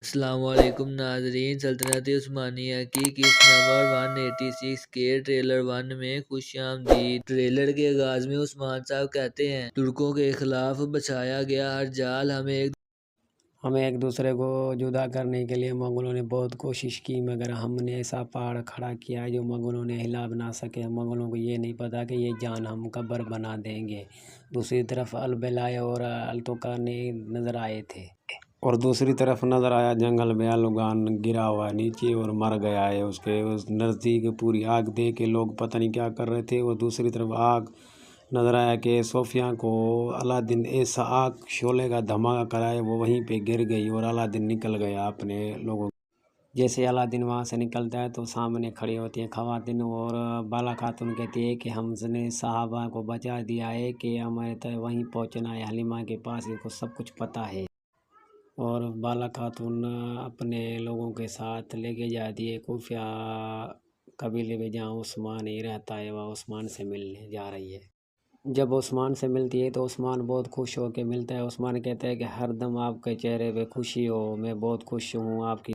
السلام علیکم ناظرین، سلطنت عثمانیہ کی قسط نمبر 186 کے ٹریلر 1 میں خوش آمدید۔ ٹریلر کے آغاز میں عثمان صاحب کہتے ہیں، ترکوں کے خلاف بچھایا گیا ہر جال ہمیں ایک دوسرے کو جدا کرنے کے لیے مغلوں نے بہت کوشش کی، مگر ہم نے ایسا پہاڑ کھڑا کیا ہے جو مغلوں نے ہلا نہ سکے۔ مغلوں کو یہ نہیں پتا کہ یہ جان ہم قبر بنا دیں گے۔ دوسری طرف البلائے اور التوکانے نظر آئے تھے، اور دوسری طرف نظر آیا جنگل میں الغان گرا ہوا نیچے اور مر گیا ہے۔ اس کے نزدیک پوری آگ دیکھ کے لوگ پتہ نہیں کیا کر رہے تھے، اور دوسری طرف آگ نظر آیا کہ صوفیاء کو علادین ایسا آگ شعلے کا دھماکہ کرایا، وہ وہیں پہ گر گئی اور علادین نکل گیا اپنے لوگوں۔ جیسے علادین وہاں سے نکلتا ہے تو سامنے کھڑی ہوتی ہیں خواتین، اور بالا خاتون کہتی ہے کہ ہم نے صحابہ کو بچا دیا ہے کہ ہمارے وہیں پہنچنا ہے حلیمہ کے پاس، اس کو سب کچھ پتہ ہے۔ اور بالا خاتون اپنے لوگوں کے ساتھ لے کے جاتی ہے کوفہ قبیلے میں، جہاں عثمان ہی رہتا ہے، وہ عثمان سے ملنے جا رہی ہے۔ جب عثمان سے ملتی ہے تو عثمان بہت خوش ہو کے ملتا ہے۔ عثمان کہتا ہے کہ ہر دم آپ کے چہرے پہ خوشی ہو، میں بہت خوش ہوں آپ کی